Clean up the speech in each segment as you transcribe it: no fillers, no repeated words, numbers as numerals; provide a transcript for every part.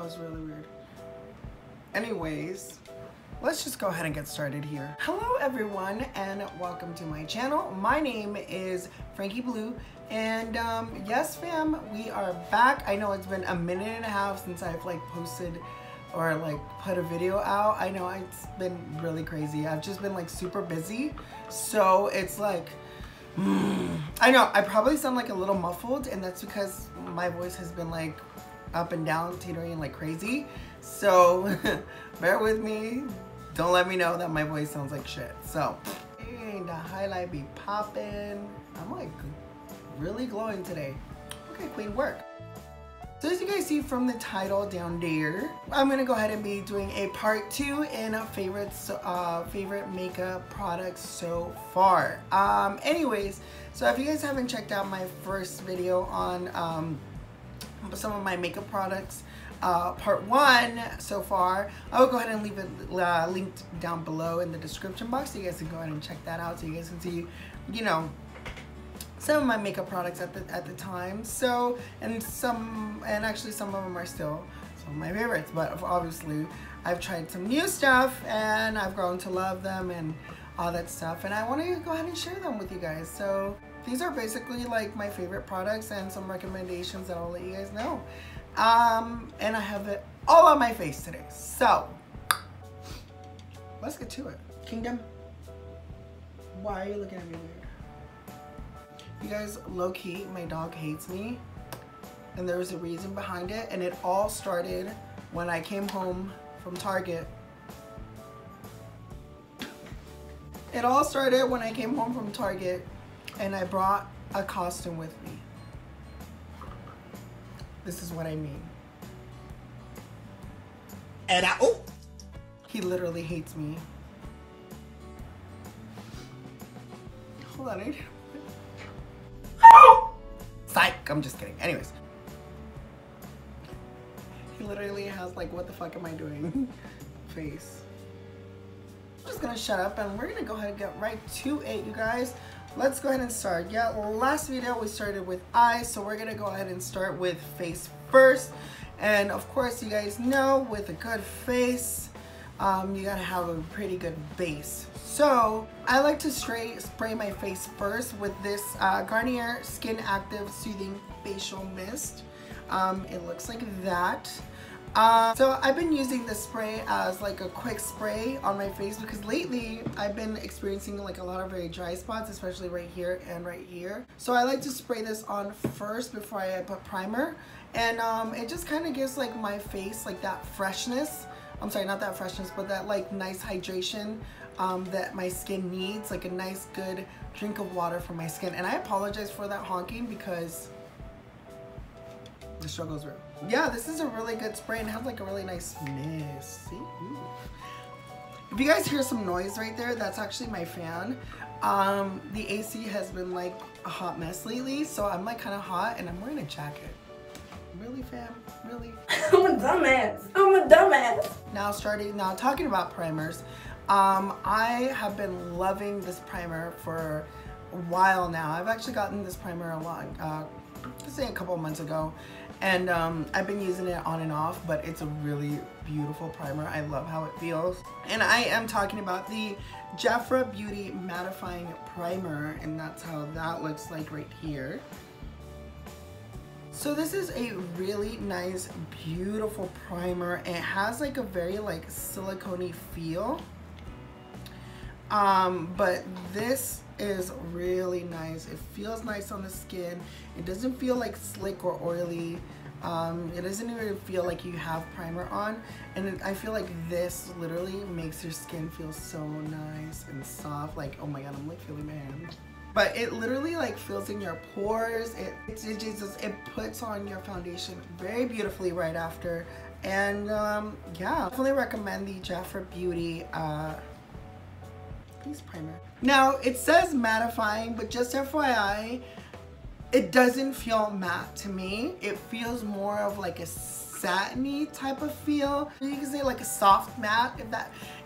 That was really weird. Anyways, let's just go ahead and get started here. Hello everyone and welcome to my channel. My name is Frankie Blue and yes fam, we are back. I know it's been a minute and a half since I've like posted or like put a video out. I know it's been really crazy. I've just been like super busy. So it's like, I know I probably sound like a little muffled and that's because my voice has been like up and down, teetering like crazy. So bear with me. Don't let me know that my voice sounds like shit. So, the highlight be popping. I'm like really glowing today. Okay, queen, work. So as you guys see from the title down there, I'm gonna go ahead and be doing a part 2 in favorite makeup products so far. Anyways, so if you guys haven't checked out my first video on some of my makeup products, part 1 so far, I will go ahead and leave it linked down below in the description box so you guys can go ahead and check that out so you guys can see, you know, some of my makeup products at the time. So and actually some of them are still some of my favorites, but obviously I've tried some new stuff and I've grown to love them and all that stuff, and I want to go ahead and share them with you guys. So these are basically like my favorite products and some recommendations that I'll let you guys know. And I have it all on my face today. So let's get to it. Kingdom, why are you looking at me weird? You guys, low-key, my dog hates me. And there was a reason behind it. And it all started when I came home from Target. It all started when I came home from Target and I brought a costume with me. This is what I mean. And he literally hates me. Hold on. Psych, I'm just kidding. Anyways. He literally has like, what the fuck am I doing? Face. I'm just gonna shut up and we're gonna go ahead and get right to it, you guys. Let's go ahead and start. Yeah, last video we started with eyes, so we're gonna go ahead and start with face first. And of course, you guys know with a good face, you gotta have a pretty good base. So I like to spray my face first with this Garnier Skin Active Soothing Facial Mist. It looks like that. So I've been using this spray as like a quick spray on my face because lately I've been experiencing like a lot of very dry spots, especially right here and right here. So I like to spray this on first before I put primer, and it just kind of gives like my face like that freshness. I'm sorry, not that freshness, but that like nice hydration that my skin needs, like a nice good drink of water for my skin. And I apologize for that honking because the struggle's real. Yeah, this is a really good spray and it has like a really nice mist. See? Ooh. If you guys hear some noise right there, that's actually my fan. The AC has been like a hot mess lately, so I'm like kind of hot and I'm wearing a jacket. Really, fam? Really? I'm a dumbass. I'm a dumbass. Now talking about primers, I have been loving this primer for a while now. I've actually gotten this primer let's say a couple of months ago, and I've been using it on and off, but it's a really beautiful primer. I love how it feels. And I am talking about the Jeffree Beauty Mattifying Primer, and that's how that looks like right here. So this is a really nice, beautiful primer. It has like a very like silicone-y feel. But this is really nice. It feels nice on the skin. It doesn't feel like slick or oily. It doesn't even feel like you have primer on. And I feel like this literally makes your skin feel so nice and soft. Like, oh my god, I'm like feeling my hand. But it literally like fills in your pores. It puts on your foundation very beautifully right after. And yeah, definitely recommend the Jeffree Beauty face primer. Now it says mattifying, but just FYI, it doesn't feel matte to me. It feels more of like a satiny type of feel. You can say like a soft matte,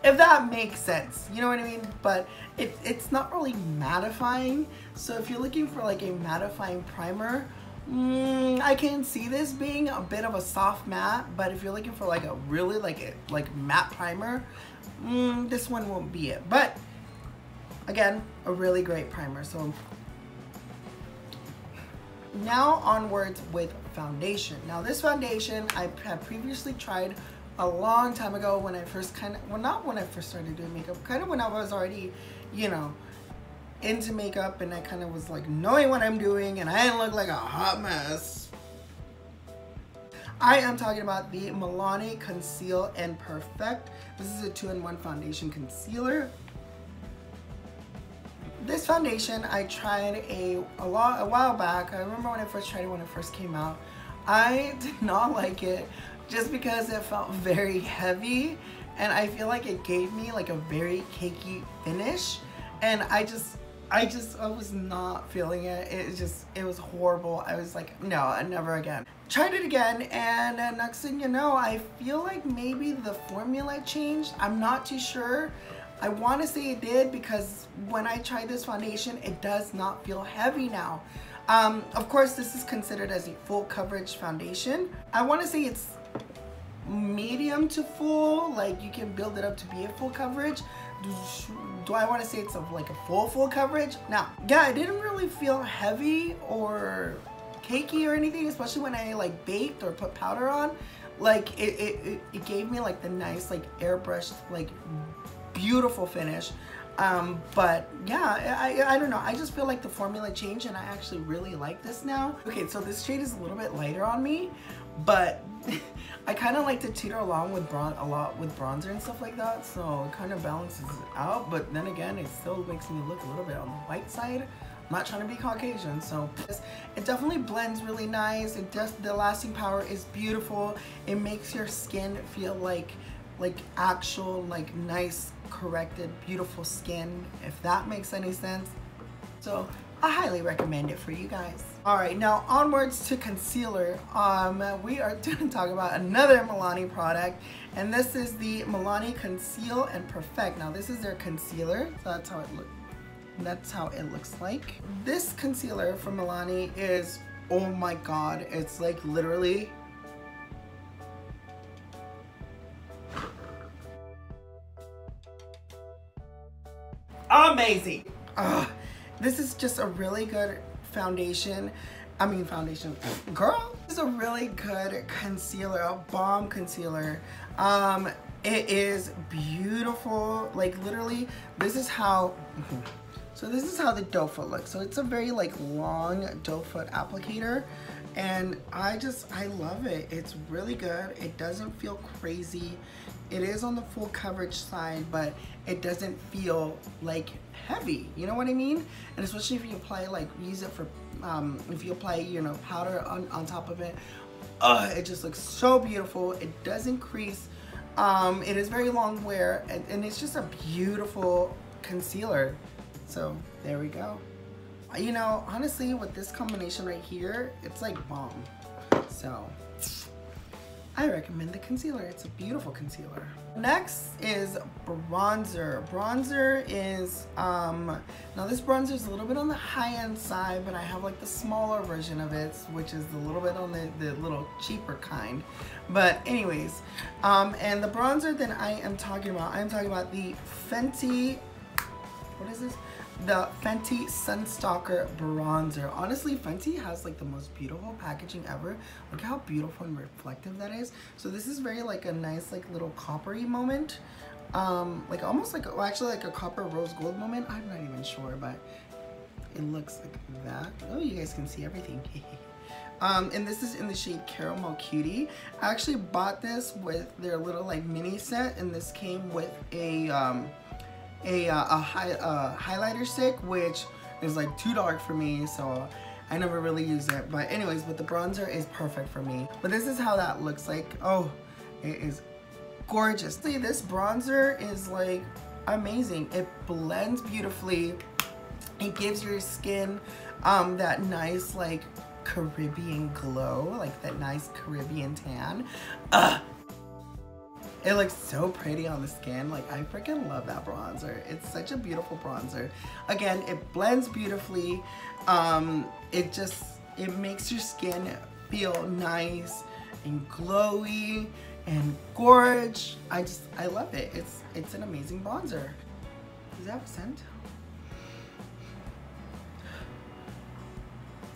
if that makes sense, you know what I mean? But it's not really mattifying. So if you're looking for like a mattifying primer, I can see this being a bit of a soft matte, but if you're looking for like a really like matte primer, this one won't be it. But again, a really great primer. So now onwards with foundation. Now this foundation I have previously tried a long time ago when I first well, not when I first started doing makeup, kind of when I was already, you know, into makeup, and I kind of was like knowing what I'm doing, and I didn't look like a hot mess. I am talking about the Milani Conceal and Perfect. This is a 2-in-1 foundation concealer. This foundation I tried a while back. I remember when I first tried it when it first came out. I did not like it just because it felt very heavy, and I feel like it gave me like a very cakey finish, and I was not feeling it. It was horrible. I was like, no, never again. Tried it again, and next thing you know, I feel like maybe the formula changed. I'm not too sure. I want to say it did, because when I tried this foundation, it does not feel heavy now. Of course, this is considered as a full coverage foundation. I want to say it's medium to full, like you can build it up to be a full coverage. Do I want to say it's like a full coverage? Now, yeah, it didn't really feel heavy or cakey or anything, especially when I like baked or put powder on. Like it gave me like the nice like airbrushed like beautiful finish. But yeah, I don't know, I just feel like the formula changed, and I actually really like this now. Okay, so this shade is a little bit lighter on me, but I kind of like to teeter along with bronzer and stuff like that, so it kind of balances it out. But then again, it still makes me look a little bit on the white side. I'm not trying to be Caucasian, so it definitely blends really nice. The lasting power is beautiful. It makes your skin feel like actual like nice corrected beautiful skin, if that makes any sense. So I highly recommend it for you guys. All right, now onwards to concealer. We are going to talk about another Milani product, and this is the Milani Conceal and Perfect. Now this is their concealer, so that's how it looks like. This concealer from Milani is, oh my god, it's like literally amazing. This is just a really good foundation. Girl, this is a really good concealer, a bomb concealer. It is beautiful. Like literally, this is how so this is how the doe foot looks. So it's a very like long doe foot applicator, and I love it. It's really good. It doesn't feel crazy. It is on the full coverage side, but it doesn't feel like heavy, you know what I mean? And especially if you apply, like, use it for if you apply, you know, powder on top of it, it just looks so beautiful. It doesn't crease. It is very long wear, and it's just a beautiful concealer. So there we go. You know, honestly, with this combination right here, it's like bomb. So I recommend the concealer. It's a beautiful concealer. Next is bronzer. Bronzer is, now this bronzer is a little bit on the high-end side, but I have like the smaller version of it, which is a little bit on the little cheaper kind. But anyways, and the bronzer that I am talking about the Fenty, what is this? The Fenty Sunstalker bronzer. Honestly, Fenty has like the most beautiful packaging ever. Look how beautiful and reflective that is. So this is very like a nice like little coppery moment, like almost like, well, actually like a copper rose gold moment. I'm not even sure, but it looks like that. Oh, you guys can see everything. And this is in the shade Caramel Cutie. I actually bought this with their little like mini set, and this came with a highlighter stick, which is like too dark for me, so I never really use it. But anyways, but the bronzer is perfect for me. But this is how that looks like. Oh, it is gorgeous. See, this bronzer is like amazing. It blends beautifully. It gives your skin that nice like Caribbean glow, like that nice Caribbean tan. It looks so pretty on the skin. Like, I freaking love that bronzer. It's such a beautiful bronzer. Again, it blends beautifully. It just, It makes your skin feel nice and glowy and gorge. I love it. It's an amazing bronzer. Does it have a scent?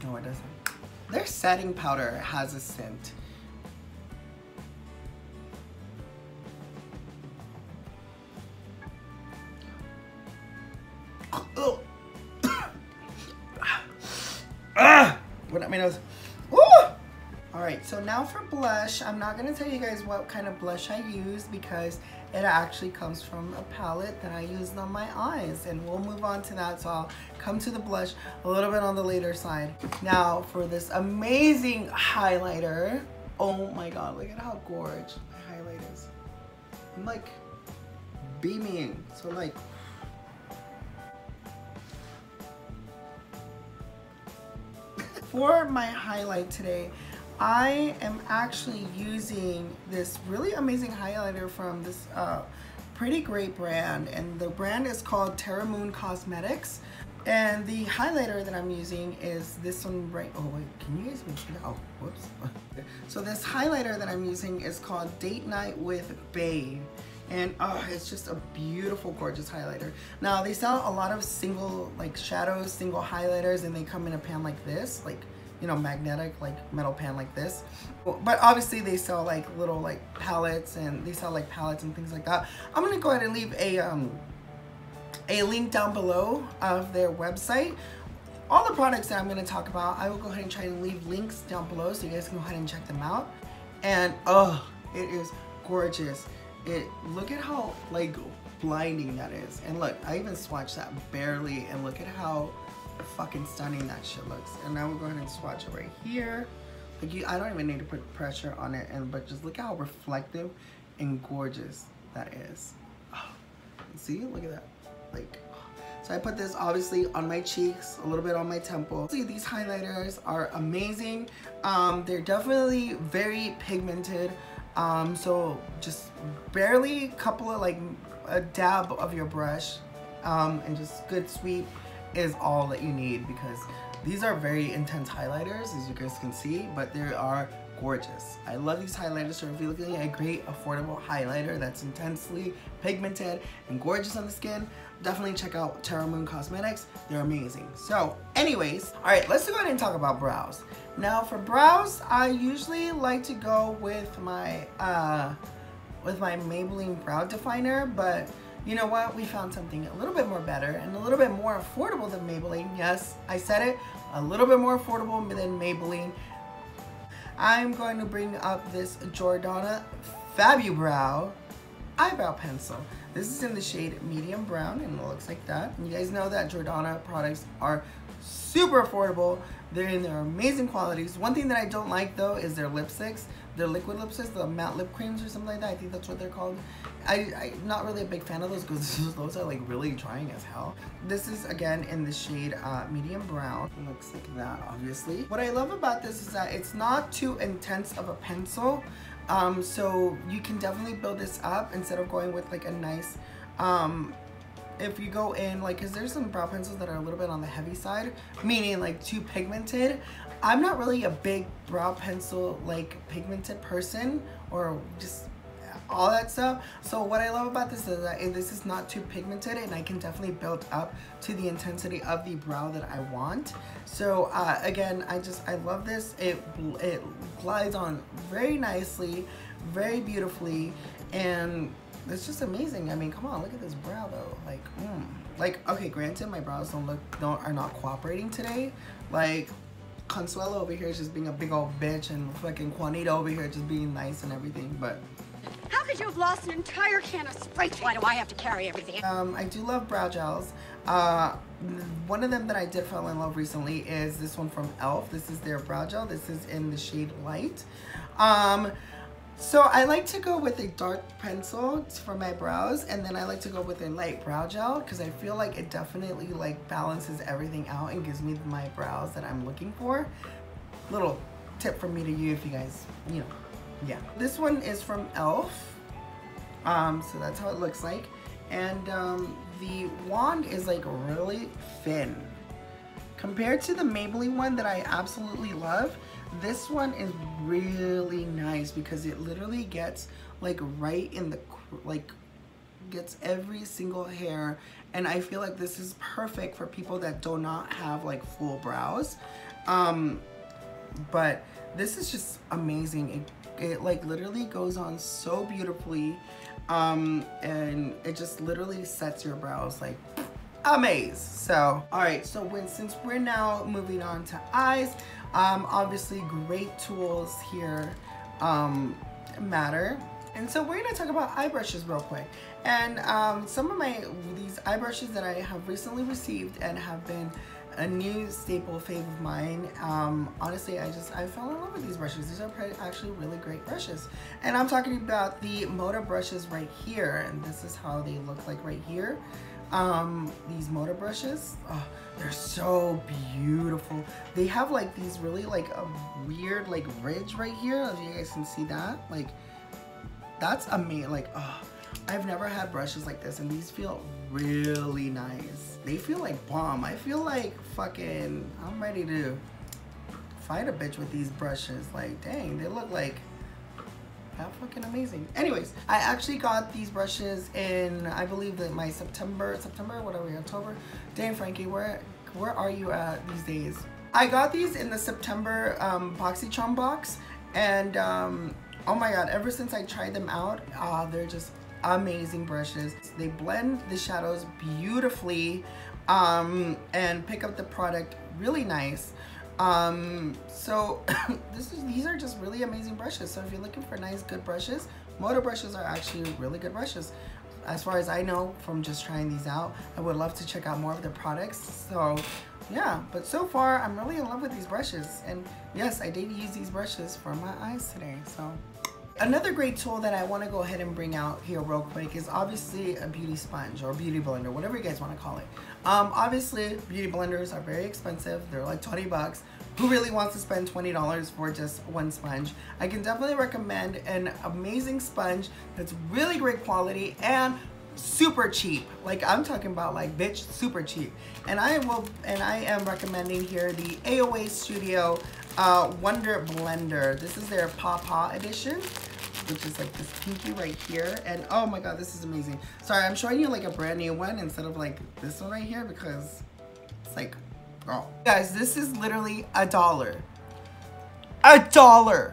No, it doesn't. Their setting powder has a scent. Oh. Went up my nose. Woo! Alright, so now for blush. I'm not going to tell you guys what kind of blush I use because it actually comes from a palette that I used on my eyes. And we'll move on to that, so I'll come to the blush a little bit on the later side. Now for this amazing highlighter. Oh my god, look at how gorgeous my highlight is. I'm like beaming. So like... For my highlight today, I am actually using this really amazing highlighter from this pretty great brand, and the brand is called Terramoon Cosmetics. And the highlighter that I'm using is this one right, oh wait, can you guys see that? Oh, whoops. So this highlighter that I'm using is called Date Night with Bae. And it's just a beautiful, gorgeous highlighter. Now they sell a lot of single like shadows, single highlighters, and they come in a pan like this, like, you know, magnetic, like metal pan like this. But obviously they sell like little like palettes, and they sell like palettes and things like that. I'm gonna go ahead and leave a link down below of their website. All the products that I'm gonna talk about, I will go ahead and try and leave links down below so you guys can go ahead and check them out. And oh, it is gorgeous. Look at how like blinding that is. And look, I even swatched that barely, and look at how fucking stunning that shit looks. And now we'll go ahead and swatch it right here. Like I don't even need to put pressure on it, but just look at how reflective and gorgeous that is. Oh, see, look at that. Like, so I put this obviously on my cheeks, a little bit on my temple. See, these highlighters are amazing. They're definitely very pigmented. So just barely a couple of like a dab of your brush, and just good sweep is all that you need, because these are very intense highlighters, as you guys can see, but they are gorgeous. I love these highlighters. So if you're looking at a great affordable highlighter that's intensely pigmented and gorgeous on the skin, definitely check out Terramoon Cosmetics. They're amazing. So anyways, all right, let's go ahead and talk about brows. Now for brows, I usually like to go with my Maybelline brow definer, but you know what? We found something a little bit more better and a little bit more affordable than Maybelline. Yes, I said it, a little bit more affordable than Maybelline. I'm going to bring up this Jordana Fabubrow eyebrow pencil. This is in the shade medium brown, and it looks like that. And you guys know that Jordana products are super affordable. They're in their amazing qualities. One thing that I don't like though is their lipsticks. Their liquid lipsticks, the matte lip creams or something like that. I think that's what they're called. I'm not really a big fan of those because those are like really drying as hell. This is again in the shade medium brown. It looks like that, obviously. What I love about this is that it's not too intense of a pencil. So you can definitely build this up instead of going with like a nice, if you go in like, cause there's some brow pencils that are a little bit on the heavy side, meaning like too pigmented. I'm not really a big brow pencil like pigmented person, or just all that stuff. So what I love about this is that this is not too pigmented, and I can definitely build up to the intensity of the brow that I want. So again, I love this. It glides on very nicely, very beautifully, and it's just amazing. I mean, come on, look at this brow though. Like, okay, granted, my brows are not cooperating today. Like, Consuelo over here is just being a big old bitch, and fucking Juanita over here just being nice and everything, but How could you have lost an entire can of spray? Why do I have to carry everything? I do love brow gels. One of them that I did fall in love recently is this one from e.l.f. This is their brow gel. This is in the shade Light. So I like to go with a dark pencil for my brows, and then I like to go with a light brow gel because I feel like it definitely like balances everything out and gives me my brows that I'm looking for. Little tip from me to you if you guys, you know, yeah. This one is from e.l.f. So that's how it looks like, and the wand is like really thin. Compared to the Maybelline one that I absolutely love, this one is really nice because it literally gets like right in the, like gets every single hair. And I feel like this is perfect for people that do not have like full brows. But this is just amazing. It like literally goes on so beautifully. And it just literally sets your brows like amazing. So all right, so since we're now moving on to eyes, obviously great tools here matter. And so we're gonna talk about eye brushes real quick. And some of these eye brushes that I have recently received and have been a new staple fave of mine. Honestly, I fell in love with these brushes. These are actually really great brushes. And I'm talking about the Moda brushes right here. And this is how they look like right here. These Moda brushes, oh, they're so beautiful. They have like these really like a weird like ridge right here. If you guys can see that, like that's amazing. Like, oh, I've never had brushes like this, and these feel really nice. They feel like bomb. I feel like fucking, I'm ready to fight a bitch with these brushes. Like, dang, they look like that fucking amazing. Anyways, I actually got these brushes in, I believe that my September, what are we, October? Dang, Frankie, where are you at these days? I got these in the September BoxyCharm box, and oh my god, ever since I tried them out, they're just amazing brushes. They blend the shadows beautifully and pick up the product really nice. So these are just really amazing brushes. So if you're looking for nice, good brushes, Moda brushes are actually really good brushes. As far as I know from just trying these out, I would love to check out more of their products. So yeah, but so far I'm really in love with these brushes. And yes, I did use these brushes for my eyes today. So another great tool that I want to go ahead and bring out here real quick is obviously a beauty sponge or beauty blender, whatever you guys want to call it. Obviously beauty blenders are very expensive. They're like 20 bucks. Who really wants to spend $20 for just one sponge? I can definitely recommend an amazing sponge that's really great quality and super cheap. Like I'm talking about like bitch super cheap. And I am recommending here the AOA Studio Wonder Blender. This is their Pawpaw edition, which is like this pinky right here. And oh my god, this is amazing. Sorry, I'm showing you like a brand new one instead of like this one right here because it's like, oh. Guys, this is literally $1. $1!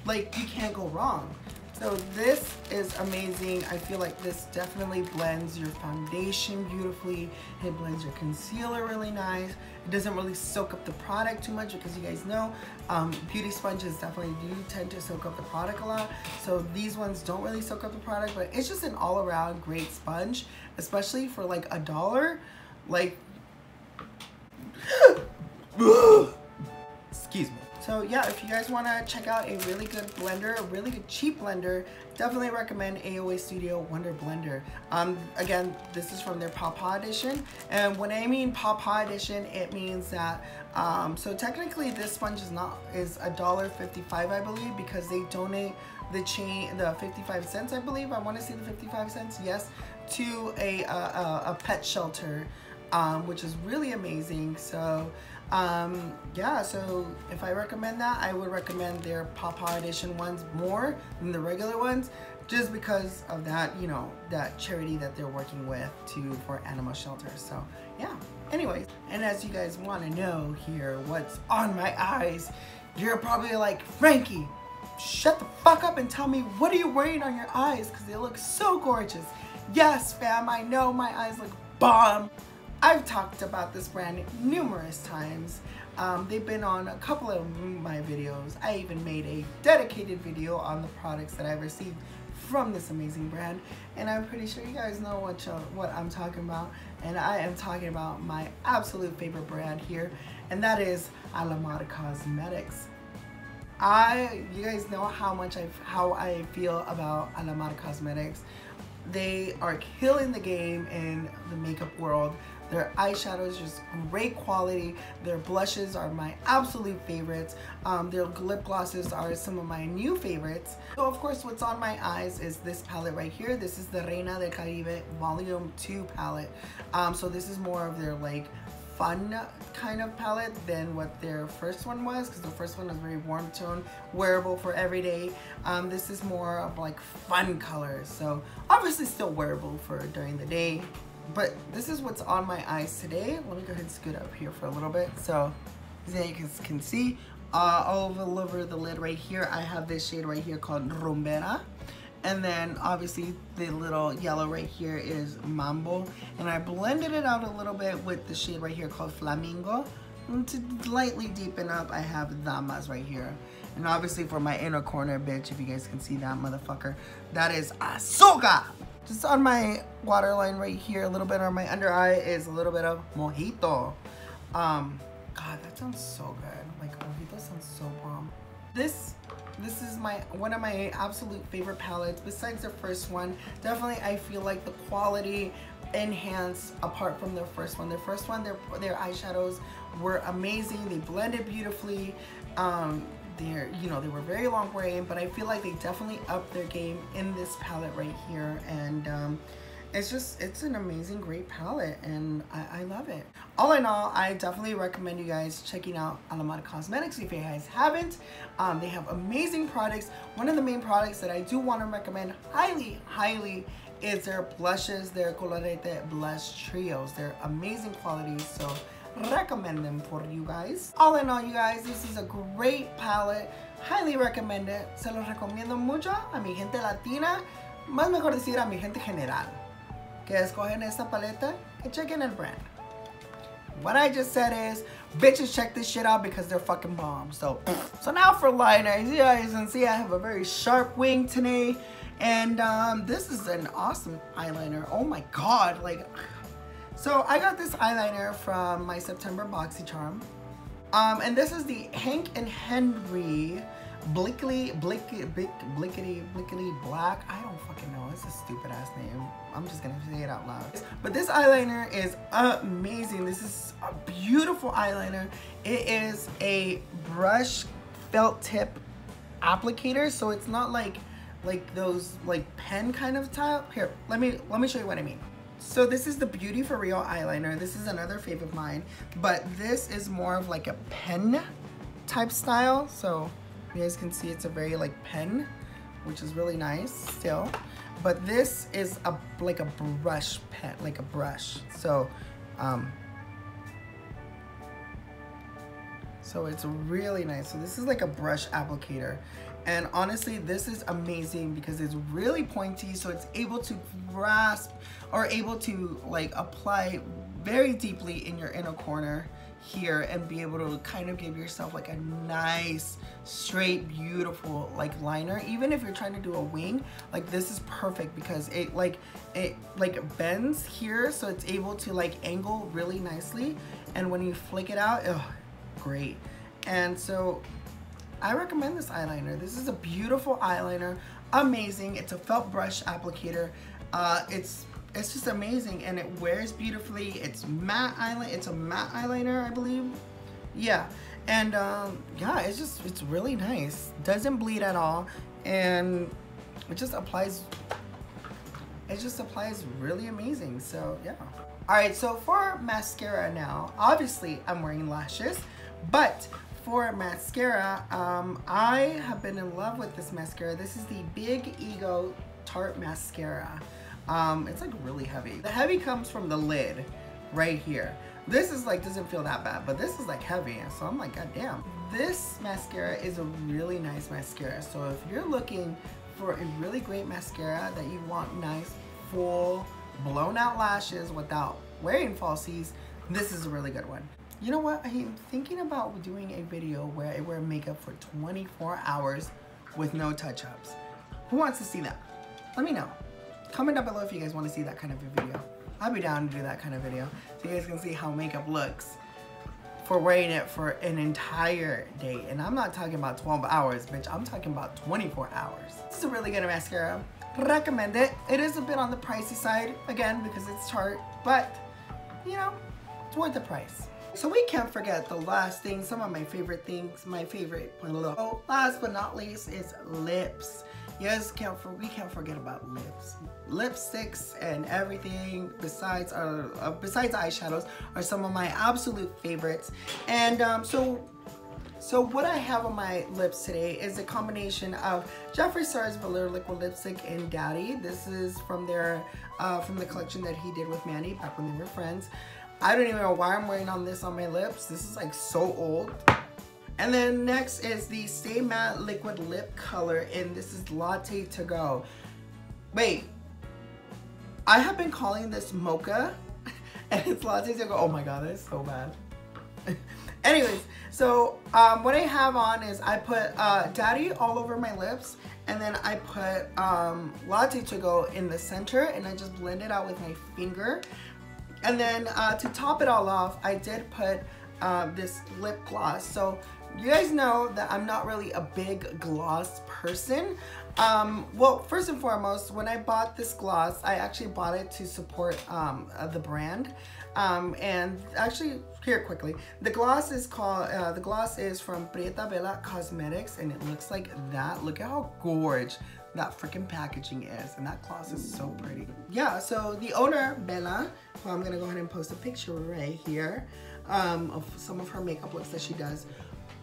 Like, you can't go wrong. So this is amazing. I feel like this definitely blends your foundation beautifully. It blends your concealer really nice. It doesn't really soak up the product too much because you guys know beauty sponges definitely do tend to soak up the product a lot. So these ones don't really soak up the product, but it's just an all-around great sponge, especially for like $1. Like, excuse me. So yeah, if you guys want to check out a really good blender, a really good cheap blender, definitely recommend AOA Studio Wonder Blender. Again, this is from their Pawpaw edition. And when I mean Pawpaw edition, it means that, so technically this sponge is $1.55, I believe, because they donate the 55 cents, I believe. I want to say the 55 cents, yes, to a pet shelter, which is really amazing. So yeah, so if I recommend that, I would recommend their Pawpaw edition ones more than the regular ones, just because of that, you know, that charity that they're working with for animal shelters. So yeah, anyways, and as you guys want to know here what's on my eyes, you're probably like, Frankie, shut the fuck up and tell me, what are you wearing on your eyes, because they look so gorgeous. Yes fam, I know my eyes look bomb. I've talked about this brand numerous times. They've been on a couple of my videos. I even made a dedicated video on the products that I've received from this amazing brand, and I'm pretty sure you guys know what I'm talking about. And I am talking about my absolute favorite brand here, and that is Alamar Cosmetics. You guys know how I feel about Alamar Cosmetics. They are killing the game in the makeup world. Their eyeshadows just great quality. Their blushes are my absolute favorites. Their lip glosses are some of my new favorites. So of course what's on my eyes is this palette right here. This is the Reina de Caribe Volume 2 palette. So this is more of their like fun kind of palette than what their first one was, because the first one was very warm tone, wearable for every day. This is more of like fun colors, so obviously still wearable for during the day. But this is what's on my eyes today. Let me go ahead and scoot up here for a little bit. So as you can see, all over the lid right here, I have this shade right here called Rumbera. And then obviously the little yellow right here is Mambo. And I blended it out a little bit with the shade right here called Flamingo. And to lightly deepen up, I have Damas right here. And obviously for my inner corner, bitch, if you guys can see that motherfucker, that is Azúcar. Just on my waterline right here, a little bit on my under eye is a little bit of Mojito. God, that sounds so good. Like, Mojito sounds so bomb. This is one of my absolute favorite palettes besides the first one. Definitely, I feel like the quality enhanced apart from their first one. Their first one, their eyeshadows were amazing. They blended beautifully. They were very long wearing, but I feel like they definitely upped their game in this palette right here. And it's an amazing, great palette, and I love it. All in all, I definitely recommend you guys checking out Alamar Cosmetics if you guys haven't. They have amazing products. One of the main products that I do want to recommend highly is their blushes, their Colorete Blush Trios. They're amazing quality, so recommend them for you guys. All in all, you guys, this is a great palette. Highly recommend it. Se los recomiendo mucho a mi gente latina, más mejor decir a mi gente general, que escogen esta paleta, que chequen el brand. What I just said is, bitches, check this shit out because they're fucking bomb. So now for liners, you guys can see I have a very sharp wing today. And this is an awesome eyeliner. Oh my God, like, so I got this eyeliner from my September BoxyCharm. And this is the Hank and Henry Blickety Black. I don't fucking know. It's a stupid ass name. I'm just gonna say it out loud. But this eyeliner is amazing. This is a beautiful eyeliner. It is a brush felt tip applicator, so it's not like those like pen kind of style. Here, let me show you what I mean. So this is the Beauty For Real eyeliner. This is another fave of mine, but this is more of like a pen type style. So you guys can see it's a very like pen, which is really nice still. But this is like a brush pen, like a brush. So it's really nice. So this is like a brush applicator. And honestly, this is amazing because it's really pointy, so it's able to grasp or able to like apply very deeply in your inner corner here and be able to kind of give yourself like a nice, straight, beautiful like liner. Even if you're trying to do a wing, like this is perfect because it bends here, so it's able to like angle really nicely. And when you flick it out, oh, great. And so I recommend this eyeliner. This is a beautiful eyeliner, amazing. It's a felt brush applicator. It's just amazing, and it wears beautifully. It's matte eyeliner. It's a matte eyeliner, I believe. Yeah, and yeah, it's really nice. Doesn't bleed at all, and it just applies. It just applies really amazing. So yeah. All right, so for mascara now, obviously I'm wearing lashes, but for mascara, I have been in love with this mascara. This is the Big Ego Tarte Mascara. It's like really heavy. The heavy comes from the lid right here. This is like, doesn't feel that bad, but this is like heavy. So I'm like, God damn. This mascara is a really nice mascara. So if you're looking for a really great mascara that you want nice, full, blown out lashes without wearing falsies, this is a really good one. You know what? I am thinking about doing a video where I wear makeup for 24 hours with no touch-ups. Who wants to see that? Let me know. Comment down below if you guys want to see that kind of a video. I'll be down to do that kind of video so you guys can see how makeup looks for wearing it for an entire day. And I'm not talking about 12 hours, bitch. I'm talking about 24 hours. This is a really good mascara. Recommend it. It is a bit on the pricey side, again, because it's Tarte, but, you know, it's worth the price. So we can't forget the last thing, some of my favorite things, last but not least is lips. yes, we can't forget about lips. Lipsticks and everything besides eyeshadows are some of my absolute favorites. And so what I have on my lips today is a combination of Jeffree Star Velour liquid lipstick in Daddy. This is from their from the collection that he did with Manny back when they were friends. I don't even know why I'm wearing on this on my lips. This is like so old. And then next is the Stay Matte liquid lip color, and this is Latte To Go. Wait, I have been calling this mocha and it's Latte To Go. Oh my god, that is so bad. Anyways, so what I have on is I put Daddy all over my lips, and then I put Latte To Go in the center, and I just blend it out with my finger. And then to top it all off, I did put this lip gloss. So you guys know that I'm not really a big gloss person. Well, first and foremost, when I bought this gloss, I actually bought it to support the brand. And actually, here quickly, the gloss is called, the gloss is from Prietabella Cosmetics, and it looks like that. Look at how gorgeous that freaking packaging is, and that gloss is so pretty. Yeah, so the owner, Bella, well, I'm gonna go ahead and post a picture right here of some of her makeup looks that she does.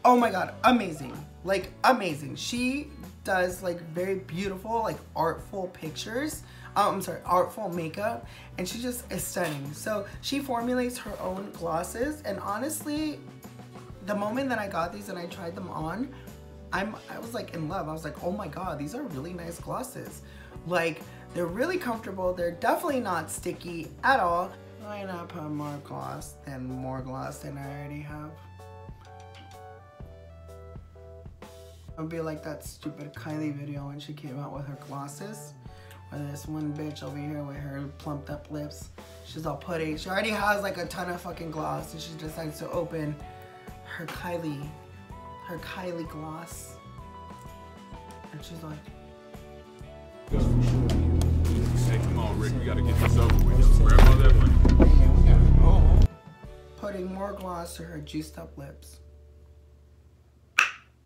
Oh my god, amazing, like amazing. She does like very beautiful, like artful pictures. I'm sorry, artful makeup, and she just is stunning. So she formulates her own glosses, and honestly, the moment that I got these and I tried them on, I was like in love. I was like, oh my god, these are really nice glosses. Like, they're really comfortable. They're definitely not sticky at all. Why not put more gloss than I already have? It'll be like that stupid Kylie video when she came out with her glosses. Where this one bitch over here with her plumped up lips, she's all putty. She already has like a ton of fucking gloss, and she decides to open her Kylie gloss. And she's like, hey, come on, Rick, we gotta get this over with. Grab all that money. Putting more gloss to her juiced up lips.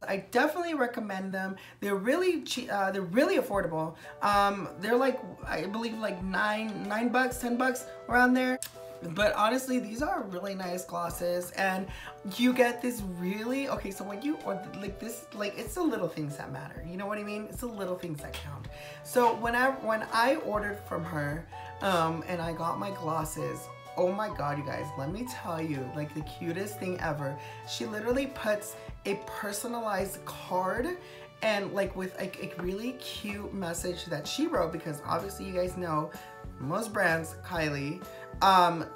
I definitely recommend them. They're really cheap. They're really affordable. They're like, I believe like $9, $10 around there. But honestly, these are really nice glosses, and you get this really, okay, so when you order like this, like, it's the little things that matter, you know what I mean? It's the little things that count. So when I ordered from her, and I got my glosses, oh my god, you guys, let me tell you, like, the cutest thing ever. She literally puts a personalized card, and like with like a really cute message that she wrote, because obviously you guys know most brands, Kylie,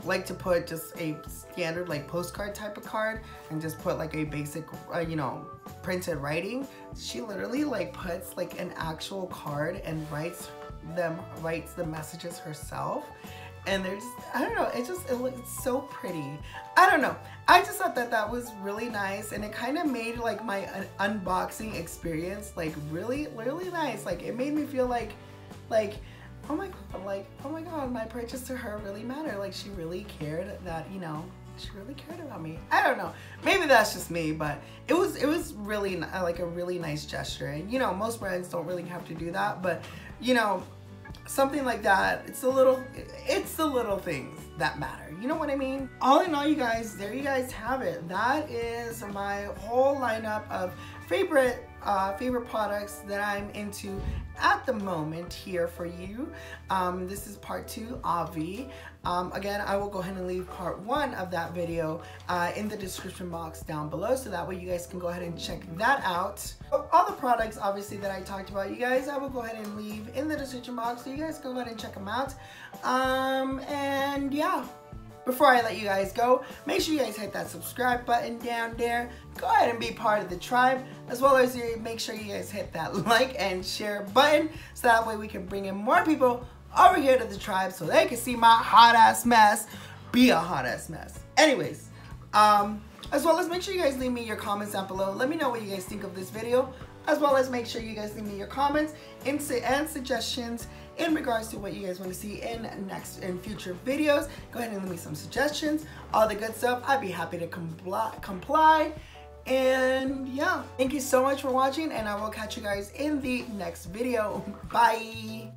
like to put just a standard like postcard type of card and just put like a basic you know, printed writing. She literally like puts like an actual card and writes the messages herself, and they're just, I don't know, it looks so pretty. I don't know, I just thought that that was really nice, and it kind of made like my unboxing experience like really nice. Like, it made me feel like oh my god, like, oh my god, my purchase to her really mattered. Like, she really cared that, you know, she really cared about me. I don't know, maybe that's just me, but it was really like a really nice gesture. And you know, most brands don't really have to do that, but you know, something like that, it's the little things that matter, you know what I mean? All in all, you guys, there you guys have it. That is my whole lineup of favorite products that I'm into at the moment here for you. This is part 2, Avi. Again, I will go ahead and leave part 1 of that video in the description box down below, so that way you guys can go ahead and check that out. All the products, obviously, that I talked about, you guys, I will go ahead and leave in the description box, so you guys go ahead and check them out. And yeah, before I let you guys go, make sure you guys hit that subscribe button down there. Go ahead and be part of the tribe, as well as make sure you guys hit that like and share button, so that way we can bring in more people over here to the tribe, so they can see my hot ass mess be a hot ass mess. Anyways, as well as make sure you guys leave me your comments down below. Let me know what you guys think of this video, as well as make sure you guys leave me your comments and suggestions in regards to what you guys want to see in future videos. Go ahead and leave me some suggestions, all the good stuff. I'd be happy to comply. And yeah, thank you so much for watching, and I will catch you guys in the next video. Bye.